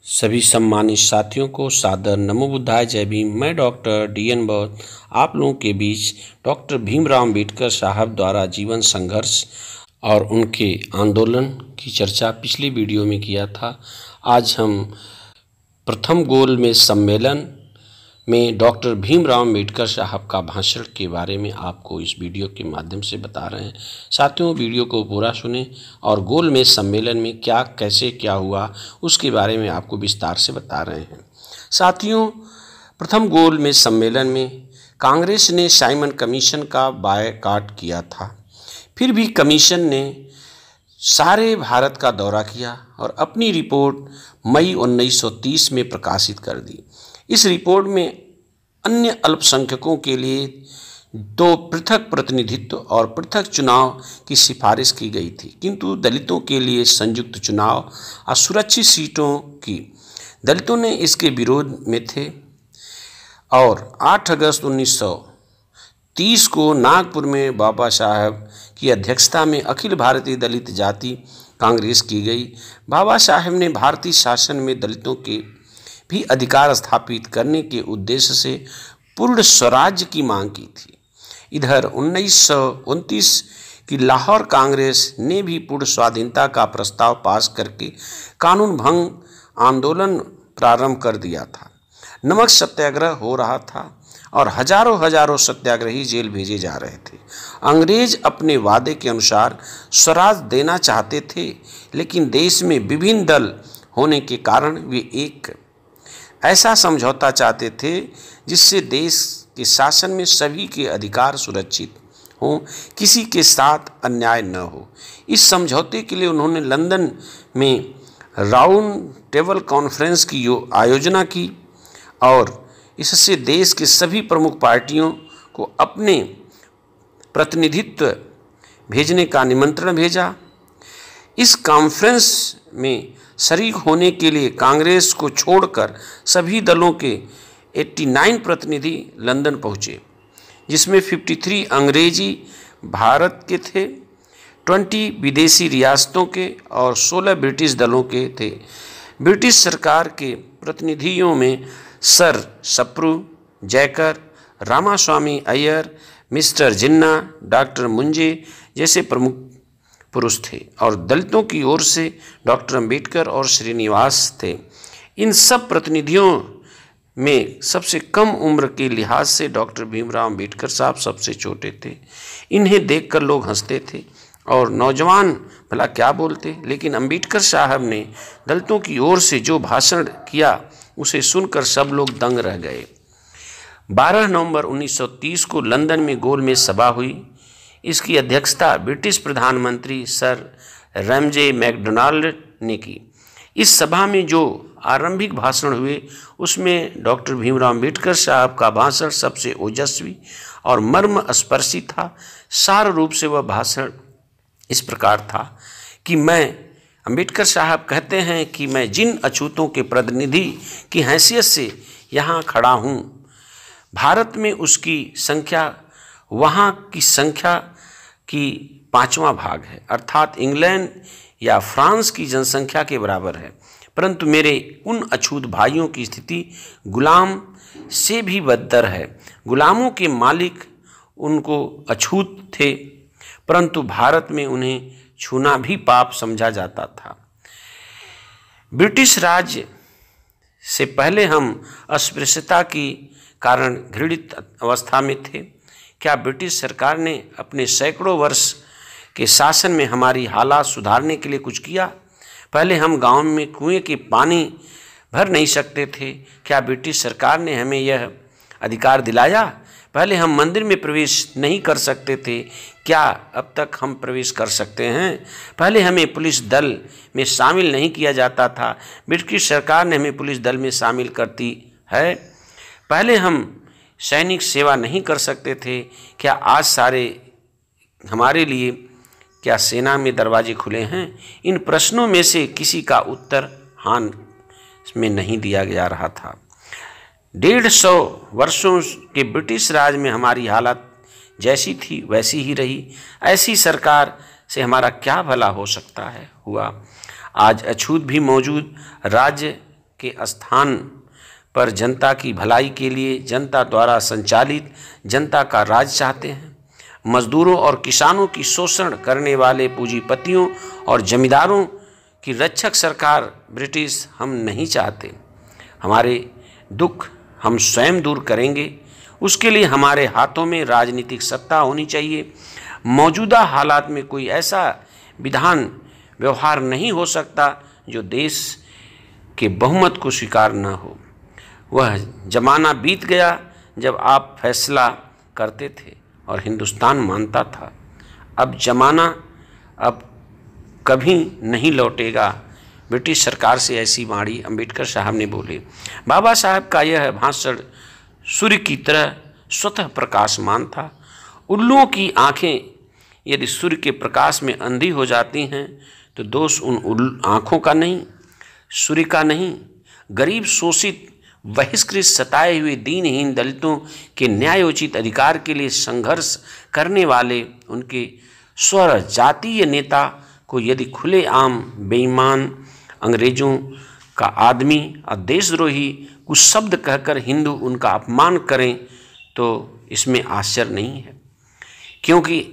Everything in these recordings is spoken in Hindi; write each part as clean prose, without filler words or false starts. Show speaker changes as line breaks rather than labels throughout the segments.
सभी सम्मानित साथियों को सादर नमो बुद्धाय जय भीम। मैं डॉक्टर DN बौद्ध आप लोगों के बीच डॉक्टर भीमराव अम्बेडकर साहब द्वारा जीवन संघर्ष और उनके आंदोलन की चर्चा पिछली वीडियो में किया था। आज हम प्रथम गोल में सम्मेलन में डॉक्टर भीमराव अम्बेडकर साहब का भाषण के बारे में आपको इस वीडियो के माध्यम से बता रहे हैं। साथियों, वीडियो को पूरा सुनें और गोल में सम्मेलन में क्या हुआ उसके बारे में आपको विस्तार से बता रहे हैं। साथियों, प्रथम गोल में सम्मेलन में कांग्रेस ने साइमन कमीशन का बायकॉट किया था। फिर भी कमीशन ने सारे भारत का दौरा किया और अपनी रिपोर्ट मई 1930 में प्रकाशित कर दी। इस रिपोर्ट में अन्य अल्पसंख्यकों के लिए दो पृथक प्रतिनिधित्व और पृथक चुनाव की सिफारिश की गई थी, किंतु दलितों के लिए संयुक्त चुनाव और सुरक्षित सीटों की दलितों ने इसके विरोध में थे। और 8 अगस्त 1930 को नागपुर में बाबा साहब की अध्यक्षता में अखिल भारतीय दलित जाति कांग्रेस की गई। बाबा साहब ने भारतीय शासन में दलितों के भी अधिकार स्थापित करने के उद्देश्य से पूर्ण स्वराज्य की मांग की थी। इधर 1929 की लाहौर कांग्रेस ने भी पूर्ण स्वाधीनता का प्रस्ताव पास करके कानून भंग आंदोलन प्रारंभ कर दिया था। नमक सत्याग्रह हो रहा था और हजारों सत्याग्रही जेल भेजे जा रहे थे। अंग्रेज अपने वादे के अनुसार स्वराज देना चाहते थे, लेकिन देश में विभिन्न दल होने के कारण वे एक ऐसा समझौता चाहते थे जिससे देश के शासन में सभी के अधिकार सुरक्षित हों, किसी के साथ अन्याय न हो। इस समझौते के लिए उन्होंने लंदन में राउंड टेबल कॉन्फ्रेंस की आयोजना की और इससे देश के सभी प्रमुख पार्टियों को अपने प्रतिनिधित्व भेजने का निमंत्रण भेजा। इस कॉन्फ्रेंस में शरीक होने के लिए कांग्रेस को छोड़कर सभी दलों के 89 प्रतिनिधि लंदन पहुँचे, जिसमें 53 अंग्रेजी भारत के थे, 20 विदेशी रियासतों के और 16 ब्रिटिश दलों के थे। ब्रिटिश सरकार के प्रतिनिधियों में सर सप्रू, जयकर, रामास्वामी अय्यर, मिस्टर जिन्ना, डॉक्टर मुंजे जैसे प्रमुख पुरुष थे और दलितों की ओर से डॉक्टर अंबेडकर और श्रीनिवास थे। इन सब प्रतिनिधियों में सबसे कम उम्र के लिहाज से डॉक्टर भीमराव अम्बेडकर साहब सबसे छोटे थे। इन्हें देखकर लोग हंसते थे और नौजवान भला क्या बोलते, लेकिन अम्बेडकर साहब ने दलितों की ओर से जो भाषण किया उसे सुनकर सब लोग दंग रह गए। 12 नवंबर 1930 को लंदन में गोल में सभा हुई। इसकी अध्यक्षता ब्रिटिश प्रधानमंत्री सर रैमजे मैकडोनाल्ड ने की। इस सभा में जो आरंभिक भाषण हुए उसमें डॉक्टर भीमराव अम्बेडकर साहब का भाषण सबसे ओजस्वी और मर्मस्पर्शी था। सार रूप से वह भाषण इस प्रकार था कि अम्बेडकर साहब कहते हैं कि मैं जिन अछूतों के प्रतिनिधि की हैसियत से यहाँ खड़ा हूँ, भारत में उसकी संख्या वहाँ की संख्या की 5वां भाग है, अर्थात इंग्लैंड या फ्रांस की जनसंख्या के बराबर है। परंतु मेरे उन अछूत भाइयों की स्थिति गुलाम से भी बदतर है। गुलामों के मालिक उनको अछूत थे, परंतु भारत में उन्हें छूना भी पाप समझा जाता था। ब्रिटिश राज से पहले हम अस्पृश्यता की कारण घृणित अवस्था में थे। क्या ब्रिटिश सरकार ने अपने सैकड़ों वर्ष के शासन में हमारी हालात सुधारने के लिए कुछ किया? पहले हम गांव में कुएं के पानी भर नहीं सकते थे। क्या ब्रिटिश सरकार ने हमें यह अधिकार दिलाया? पहले हम मंदिर में प्रवेश नहीं कर सकते थे। क्या अब तक हम प्रवेश कर सकते हैं? पहले हमें पुलिस दल में शामिल नहीं किया जाता था। ब्रिटिश सरकार ने हमें पुलिस दल में शामिल करती है। पहले हम सैनिक सेवा नहीं कर सकते थे। क्या आज सारे हमारे लिए क्या सेना में दरवाजे खुले हैं? इन प्रश्नों में से किसी का उत्तर हान में नहीं दिया जा रहा था। 150 वर्षों के ब्रिटिश राज में हमारी हालत जैसी थी वैसी ही रही। ऐसी सरकार से हमारा क्या भला हो सकता है हुआ। आज अछूत भी मौजूद राज्य के स्थान पर जनता की भलाई के लिए जनता द्वारा संचालित जनता का राज चाहते हैं। मजदूरों और किसानों की शोषण करने वाले पूंजीपतियों और जमींदारों की रक्षक सरकार ब्रिटिश हम नहीं चाहते। हमारे दुख हम स्वयं दूर करेंगे, उसके लिए हमारे हाथों में राजनीतिक सत्ता होनी चाहिए। मौजूदा हालात में कोई ऐसा विधान व्यवहार नहीं हो सकता जो देश के बहुमत को स्वीकार न हो। वह जमाना बीत गया जब आप फैसला करते थे और हिंदुस्तान मानता था। अब जमाना अब कभी नहीं लौटेगा। ब्रिटिश सरकार से ऐसी वाणी अंबेडकर साहब ने बोले। बाबा साहब का यह भाषण सूर्य की तरह स्वतः प्रकाशमान था। उल्लुओं की आंखें यदि सूर्य के प्रकाश में अंधी हो जाती हैं तो दोष उन आँखों का नहीं, सूर्य का नहीं। गरीब, शोषित, बहिष्कृत, सताए हुए दीनहीन दलितों के न्यायोचित अधिकार के लिए संघर्ष करने वाले उनके स्वर जातीय नेता को यदि खुलेआम बेईमान अंग्रेजों का आदमी और देशद्रोही कुछ शब्द कहकर हिंदू उनका अपमान करें तो इसमें आश्चर्य नहीं है, क्योंकि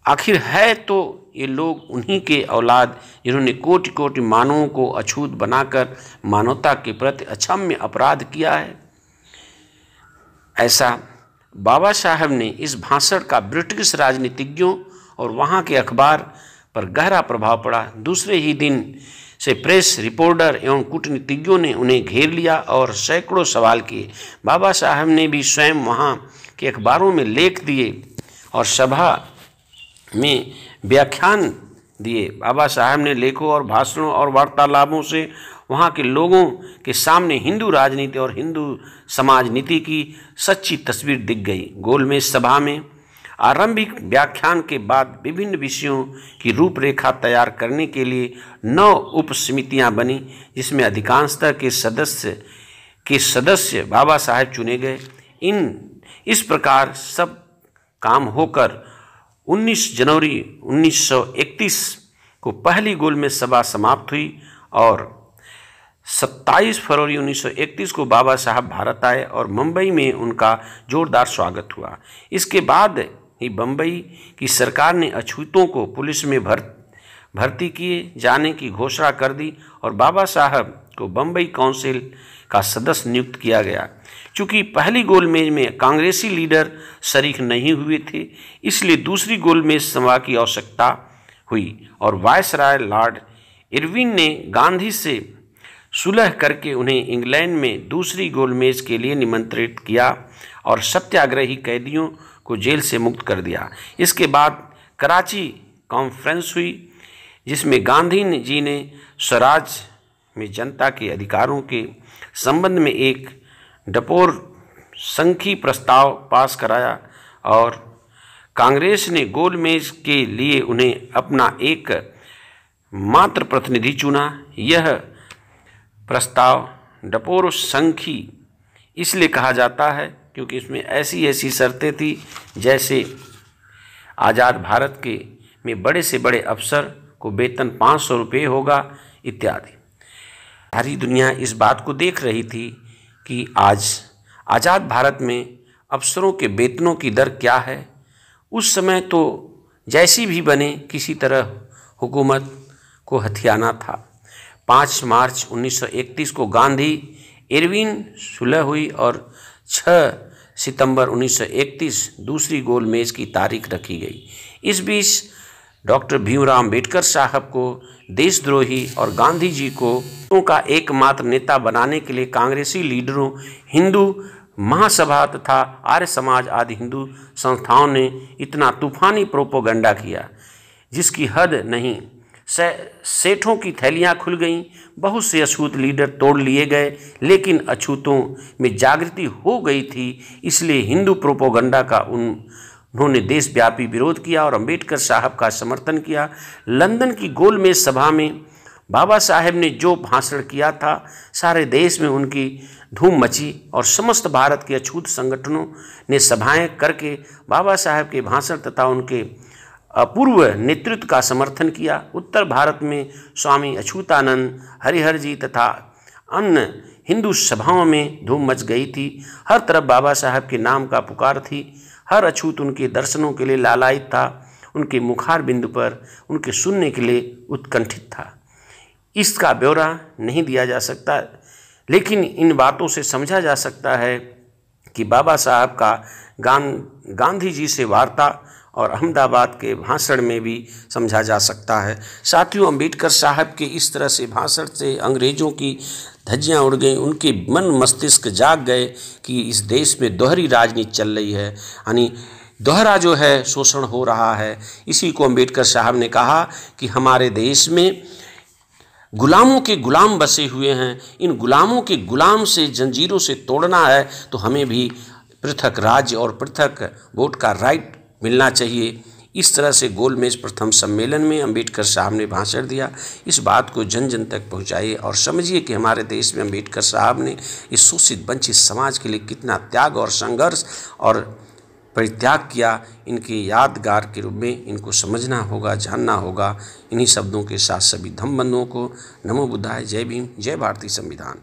आखिर है तो ये लोग उन्हीं के औलाद जिन्होंने कोटि कोटि मानवों को अछूत बनाकर मानवता के प्रति अक्षम्य अपराध किया है। ऐसा बाबा साहब ने इस भाषण का ब्रिटिश राजनीतिज्ञों और वहाँ के अखबार पर गहरा प्रभाव पड़ा। दूसरे ही दिन से प्रेस रिपोर्टर एवं कूटनीतिज्ञों ने उन्हें घेर लिया और सैकड़ों सवाल किए। बाबा साहब ने भी स्वयं वहाँ के अखबारों में लेख दिए और सभा में व्याख्यान दिए। बाबा साहब ने लेखों और भाषणों और वार्तालापों से वहाँ के लोगों के सामने हिंदू राजनीति और हिंदू समाज नीति की सच्ची तस्वीर दिख गई। गोलमेज सभा में आरंभिक व्याख्यान के बाद विभिन्न विषयों की रूपरेखा तैयार करने के लिए 9 उप समितियाँ बनी, जिसमें अधिकांशतः के सदस्य बाबा साहब चुने गए। इस प्रकार सब काम होकर 19 जनवरी 1931 को पहली गोलमेज सभा समाप्त हुई और 27 फरवरी 1931 को बाबा साहब भारत आए और मुंबई में उनका जोरदार स्वागत हुआ। इसके बाद ही बम्बई की सरकार ने अछूतों को पुलिस में भर्ती किए जाने की घोषणा कर दी और बाबा साहब को बम्बई काउंसिल का सदस्य नियुक्त किया गया। चूँकि पहली गोलमेज में कांग्रेसी लीडर शरीक नहीं हुए थे, इसलिए दूसरी गोलमेज सभा की आवश्यकता हुई और वायसराय लॉर्ड इरविन ने गांधी से सुलह करके उन्हें इंग्लैंड में दूसरी गोलमेज के लिए निमंत्रित किया और सत्याग्रही कैदियों को जेल से मुक्त कर दिया। इसके बाद कराची कॉन्फ्रेंस हुई, जिसमें गांधी जी ने स्वराज में जनता के अधिकारों के संबंध में एक डपोर संखी प्रस्ताव पास कराया और कांग्रेस ने गोलमेज के लिए उन्हें अपना एक मात्र प्रतिनिधि चुना। यह प्रस्ताव डपोर संखी इसलिए कहा जाता है क्योंकि इसमें ऐसी शर्तें थी जैसे आज़ाद भारत के में बड़े से बड़े अफसर को वेतन 500 रुपये होगा इत्यादि। सारी दुनिया इस बात को देख रही थी कि आज आज़ाद भारत में अफसरों के वेतनों की दर क्या है। उस समय तो जैसी भी बने किसी तरह हुकूमत को हथियाना था। 5 मार्च 1931 को गांधी इरविन सुलह हुई और 6 सितंबर 1931 दूसरी गोलमेज की तारीख रखी गई। इस बीच डॉक्टर भीमराव अम्बेडकर साहब को देशद्रोही और गांधी जी को उनका एकमात्र नेता बनाने के लिए कांग्रेसी लीडरों, हिंदू महासभा तथा आर्य समाज आदि हिंदू संस्थाओं ने इतना तूफानी प्रोपोगंडा किया जिसकी हद नहीं। सेठों की थैलियां खुल गईं, बहुत से अछूत लीडर तोड़ लिए गए, लेकिन अछूतों में जागृति हो गई थी, इसलिए हिंदू प्रोपोगंडा का उन्होंने देशव्यापी विरोध किया और अंबेडकर साहब का समर्थन किया। लंदन की गोलमेज सभा में बाबा साहब ने जो भाषण किया था, सारे देश में उनकी धूम मची और समस्त भारत के अछूत संगठनों ने सभाएं करके बाबा साहब के भाषण तथा उनके अपूर्व नेतृत्व का समर्थन किया। उत्तर भारत में स्वामी अछूतानंद, हरिहर जी तथा अन्य हिंदू सभाओं में धूम मच गई थी। हर तरफ बाबा साहब के नाम का पुकार थी। हर अछूत उनके दर्शनों के लिए लालायित था। उनके मुखार बिंदु पर उनके सुनने के लिए उत्कंठित था। इसका ब्यौरा नहीं दिया जा सकता, लेकिन इन बातों से समझा जा सकता है कि बाबा साहब का गांधी जी से वार्ता और अहमदाबाद के भाषण में भी समझा जा सकता है। साथियों, अंबेडकर साहब के इस तरह से भाषण से अंग्रेज़ों की धज्जियां उड़ गई। उनके मन मस्तिष्क जाग गए कि इस देश में दोहरी राजनीति चल रही है, यानी दोहरा जो है शोषण हो रहा है। इसी को अंबेडकर साहब ने कहा कि हमारे देश में गुलामों के गुलाम बसे हुए हैं। इन गुलामों के गुलाम से जंजीरों से तोड़ना है तो हमें भी पृथक राज्य और पृथक वोट का राइट मिलना चाहिए। इस तरह से गोलमेज प्रथम सम्मेलन में अंबेडकर साहब ने भाषण दिया। इस बात को जन जन तक पहुंचाइए और समझिए कि हमारे देश में अंबेडकर साहब ने इस शोषित वंचित समाज के लिए कितना त्याग और संघर्ष और परित्याग किया। इनके यादगार के रूप में इनको समझना होगा, जानना होगा। इन्हीं शब्दों के साथ सभी धम्म बंधुओं को नमो बुद्धाय, जय भीम, जय भारतीय संविधान।